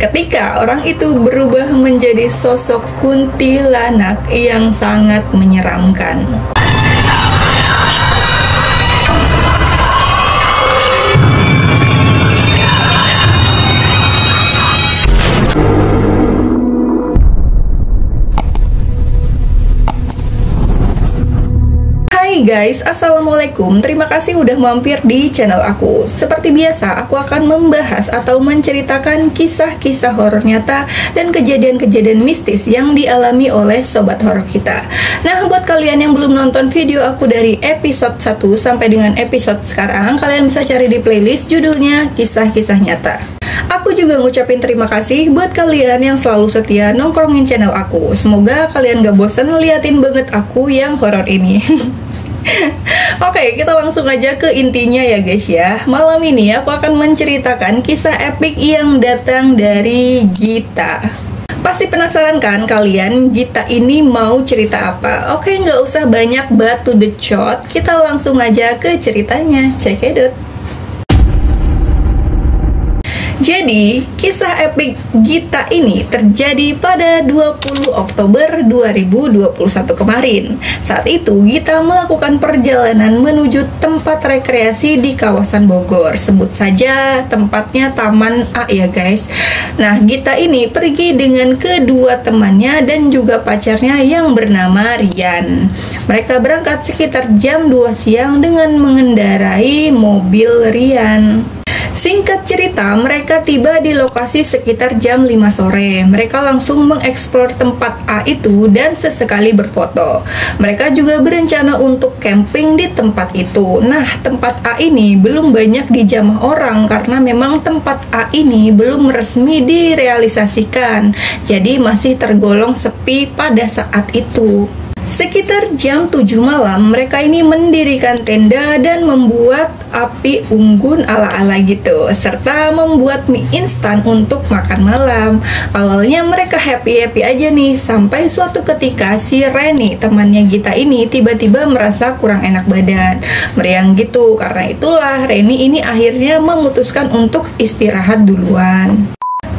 ketika orang itu berubah menjadi sosok kuntilanak yang sangat menyeramkan. Hai guys, assalamualaikum. Terima kasih udah mampir di channel aku. Seperti biasa, aku akan membahas atau menceritakan kisah-kisah horor nyata dan kejadian-kejadian mistis yang dialami oleh sobat horor kita. Nah, buat kalian yang belum nonton video aku dari episode 1 sampai dengan episode sekarang, kalian bisa cari di playlist judulnya Kisah-Kisah Nyata. Aku juga ngucapin terima kasih buat kalian yang selalu setia nongkrongin channel aku. Semoga kalian gak bosan ngeliatin banget aku yang horor ini. Oke, kita langsung aja ke intinya ya guys ya. Malam ini aku akan menceritakan kisah epik yang datang dari Gita. Pasti penasaran kan kalian, Gita ini mau cerita apa? Oke, nggak usah banyak batu the shot, kita langsung aja ke ceritanya. Check it out. Jadi, kisah epik Gita ini terjadi pada 20 Oktober 2021 kemarin. Saat itu, Gita melakukan perjalanan menuju tempat rekreasi di kawasan Bogor. Sebut saja tempatnya Taman A ya guys. Nah, Gita ini pergi dengan kedua temannya dan juga pacarnya yang bernama Rian. Mereka berangkat sekitar jam 2 siang dengan mengendarai mobil Rian. Singkat cerita, mereka tiba di lokasi sekitar jam 5 sore. Mereka langsung mengeksplor tempat A itu dan sesekali berfoto. Mereka juga berencana untuk camping di tempat itu. Nah, tempat A ini belum banyak dijamah orang karena memang tempat A ini belum resmi direalisasikan. Jadi masih tergolong sepi pada saat itu. Sekitar jam 7 malam, mereka ini mendirikan tenda dan membuat api unggun ala-ala gitu, serta membuat mie instan untuk makan malam. Awalnya mereka happy-happy aja nih, sampai suatu ketika si Reni, temannya Gita ini, tiba-tiba merasa kurang enak badan, meriang gitu. Karena itulah Reni ini akhirnya memutuskan untuk istirahat duluan.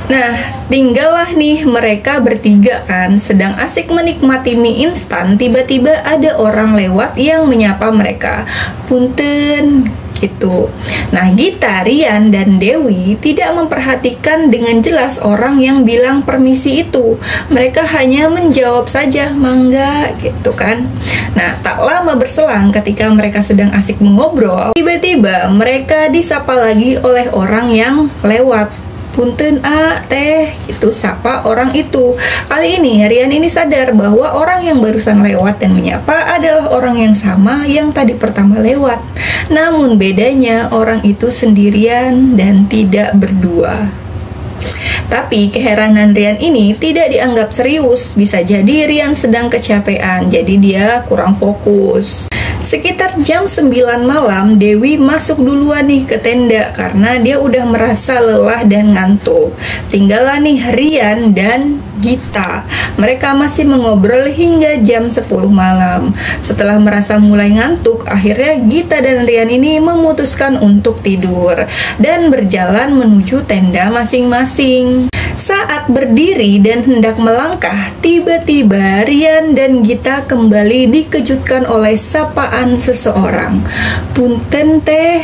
Nah, tinggallah nih mereka bertiga kan, sedang asik menikmati mie instan, tiba-tiba ada orang lewat yang menyapa mereka. Punten, gitu. Nah, Gita, Rian, dan Dewi tidak memperhatikan dengan jelas orang yang bilang permisi itu. Mereka hanya menjawab saja, mangga, gitu kan. Nah, tak lama berselang ketika mereka sedang asik mengobrol, tiba-tiba mereka disapa lagi oleh orang yang lewat. Punten A, teh, gitu sapa orang itu. Kali ini Rian ini sadar bahwa orang yang barusan lewat dan menyapa adalah orang yang sama yang tadi pertama lewat. Namun bedanya orang itu sendirian dan tidak berdua. Tapi keheranan Rian ini tidak dianggap serius. Bisa jadi Rian sedang kecapean, jadi dia kurang fokus. Sekitar jam 9 malam, Dewi masuk duluan nih ke tenda karena dia udah merasa lelah dan ngantuk. Tinggallah nih Rian dan Gita. Mereka masih mengobrol hingga jam 10 malam. Setelah merasa mulai ngantuk, akhirnya Gita dan Rian ini memutuskan untuk tidur dan berjalan menuju tenda masing-masing. Saat berdiri dan hendak melangkah, tiba-tiba Rian dan Gita kembali dikejutkan oleh sapaan seseorang. Punten teh.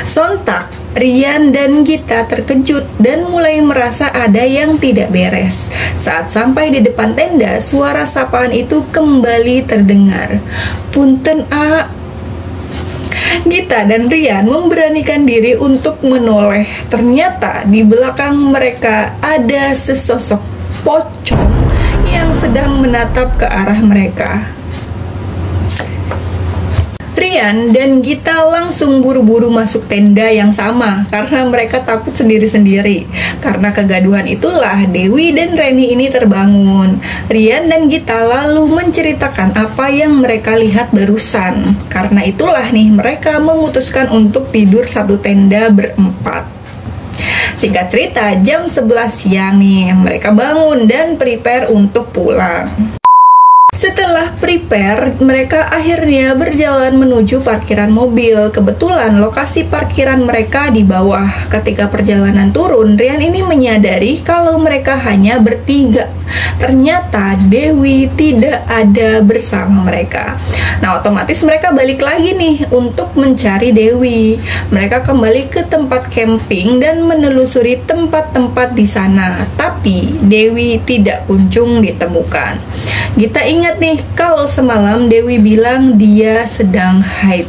Sontak, Rian dan Gita terkejut dan mulai merasa ada yang tidak beres. Saat sampai di depan tenda, suara sapaan itu kembali terdengar. Punten A. Gita dan Rian memberanikan diri untuk menoleh. Ternyata di belakang mereka ada sesosok pocong yang sedang menatap ke arah mereka. Rian dan Gita langsung buru-buru masuk tenda yang sama karena mereka takut sendiri-sendiri. Karena kegaduhan itulah Dewi dan Reni ini terbangun. Rian dan Gita lalu menceritakan apa yang mereka lihat barusan. Karena itulah nih mereka memutuskan untuk tidur satu tenda berempat. Singkat cerita, jam 11 siang nih mereka bangun dan prepare untuk pulang. Setelah prepare, mereka akhirnya berjalan menuju parkiran mobil. Kebetulan lokasi parkiran mereka di bawah. Ketika perjalanan turun, Rian ini menyadari kalau mereka hanya bertiga. Ternyata Dewi tidak ada bersama mereka. Nah, otomatis mereka balik lagi nih untuk mencari Dewi. Mereka kembali ke tempat camping dan menelusuri tempat-tempat di sana. Tapi Dewi tidak kunjung ditemukan. Kita ingat nih kalau semalam Dewi bilang dia sedang haid.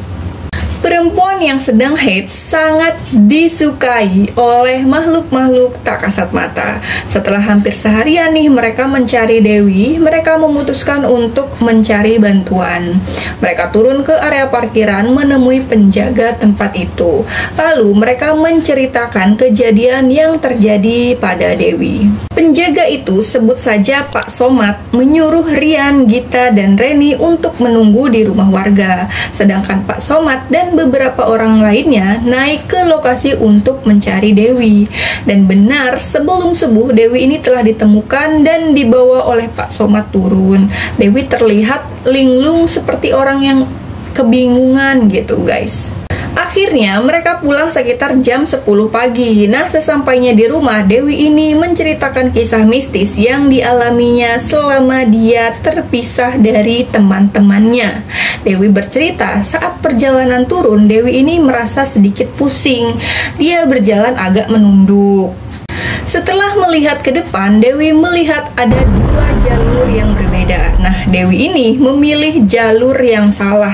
Perempuan yang sedang haid sangat disukai oleh makhluk-makhluk tak kasat mata. Setelah hampir seharian nih mereka mencari Dewi, mereka memutuskan untuk mencari bantuan. Mereka turun ke area parkiran menemui penjaga tempat itu. Lalu mereka menceritakan kejadian yang terjadi pada Dewi. Penjaga itu, sebut saja Pak Somad, menyuruh Rian, Gita, dan Reni untuk menunggu di rumah warga. Sedangkan Pak Somad dan beberapa orang lainnya naik ke lokasi untuk mencari Dewi. Dan benar, sebelum subuh Dewi ini telah ditemukan dan dibawa oleh Pak Somad turun. Dewi terlihat linglung seperti orang yang kebingungan gitu guys. Akhirnya mereka pulang sekitar jam 10 pagi. Nah, sesampainya di rumah, Dewi ini menceritakan kisah mistis yang dialaminya selama dia terpisah dari teman-temannya. Dewi bercerita saat perjalanan turun, Dewi ini merasa sedikit pusing. Dia berjalan agak menunduk. Setelah melihat ke depan, Dewi melihat ada dua jalur yang berbeda. Nah, Dewi ini memilih jalur yang salah.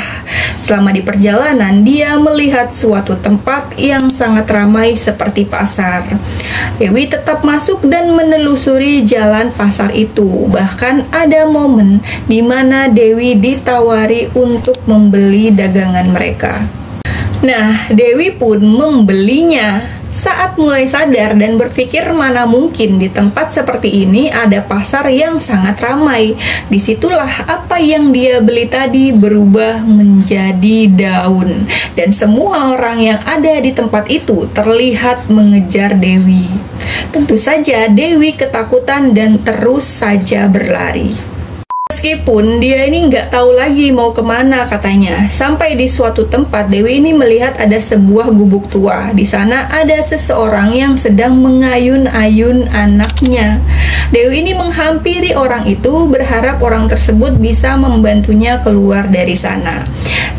Selama di perjalanan, dia melihat suatu tempat yang sangat ramai seperti pasar. Dewi tetap masuk dan menelusuri jalan pasar itu. Bahkan ada momen di mana Dewi ditawari untuk membeli dagangan mereka. Nah, Dewi pun membelinya. Saat mulai sadar dan berpikir mana mungkin di tempat seperti ini ada pasar yang sangat ramai. Disitulah apa yang dia beli tadi berubah menjadi daun. Dan semua orang yang ada di tempat itu terlihat mengejar Dewi. Tentu saja Dewi ketakutan dan terus saja berlari. Meskipun dia ini nggak tahu lagi mau kemana katanya. Sampai di suatu tempat, Dewi ini melihat ada sebuah gubuk tua. Di sana ada seseorang yang sedang mengayun-ayun anaknya. Dewi ini menghampiri orang itu, berharap orang tersebut bisa membantunya keluar dari sana.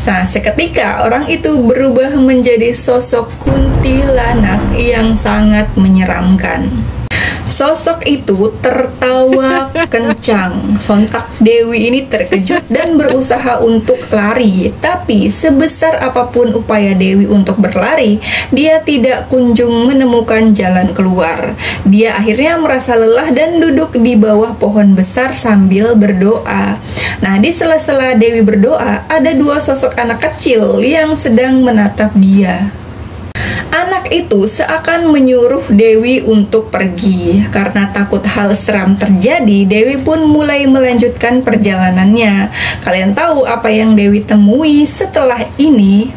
Nah, seketika orang itu berubah menjadi sosok kuntilanak yang sangat menyeramkan. Sosok itu tertawa kencang. Sontak Dewi ini terkejut dan berusaha untuk lari. Tapi sebesar apapun upaya Dewi untuk berlari, dia tidak kunjung menemukan jalan keluar. Dia akhirnya merasa lelah dan duduk di bawah pohon besar sambil berdoa. Nah, di sela-sela Dewi berdoa, ada dua sosok anak kecil yang sedang menatap dia. Anak itu seakan menyuruh Dewi untuk pergi. Karena takut hal seram terjadi, Dewi pun mulai melanjutkan perjalanannya. Kalian tahu apa yang Dewi temui setelah ini?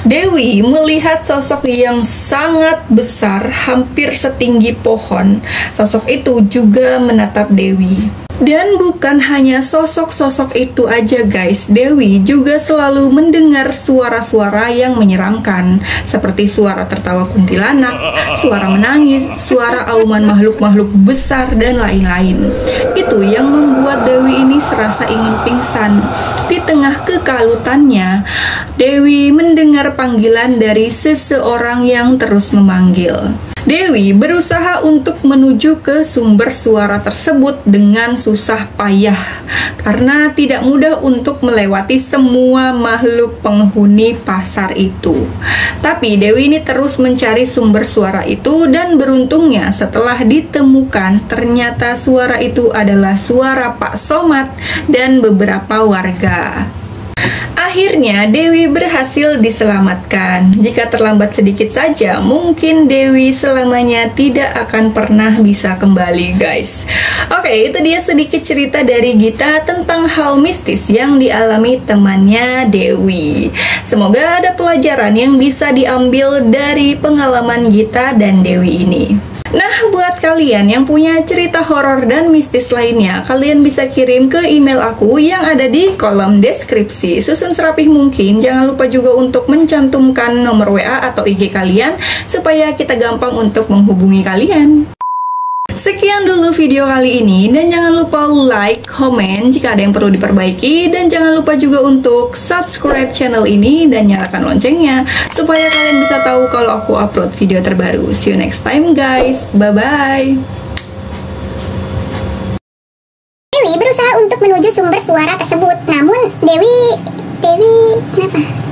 Dewi melihat sosok yang sangat besar, hampir setinggi pohon. Sosok itu juga menatap Dewi. Dan bukan hanya sosok-sosok itu aja guys, Dewi juga selalu mendengar suara-suara yang menyeramkan, seperti suara tertawa kuntilanak, suara menangis, suara auman makhluk-makhluk besar, dan lain-lain. Itu yang membuat Dewi ini serasa ingin pingsan. Di tengah kekalutannya, Dewi mendengar panggilan dari seseorang yang terus memanggil. Dewi berusaha untuk menuju ke sumber suara tersebut dengan susah payah karena tidak mudah untuk melewati semua makhluk penghuni pasar itu. Tapi Dewi ini terus mencari sumber suara itu dan beruntungnya setelah ditemukan ternyata suara itu adalah suara Pak Somad dan beberapa warga. Akhirnya Dewi berhasil diselamatkan. Jika terlambat sedikit saja, mungkin Dewi selamanya tidak akan pernah bisa kembali guys. Oke, itu dia sedikit cerita dari Gita tentang hal mistis yang dialami temannya Dewi. Semoga ada pelajaran yang bisa diambil dari pengalaman Gita dan Dewi ini. Nah, buat kalian yang punya cerita horor dan mistis lainnya, kalian bisa kirim ke email aku yang ada di kolom deskripsi. Susun serapih mungkin, jangan lupa juga untuk mencantumkan nomor WA atau IG kalian supaya kita gampang untuk menghubungi kalian. Sekian dulu video kali ini, dan jangan lupa like, komen jika ada yang perlu diperbaiki, dan jangan lupa juga untuk subscribe channel ini dan nyalakan loncengnya supaya kalian bisa tahu kalau aku upload video terbaru. See you next time guys, bye-bye. Dewi berusaha untuk menuju sumber suara tersebut, namun Dewi kenapa?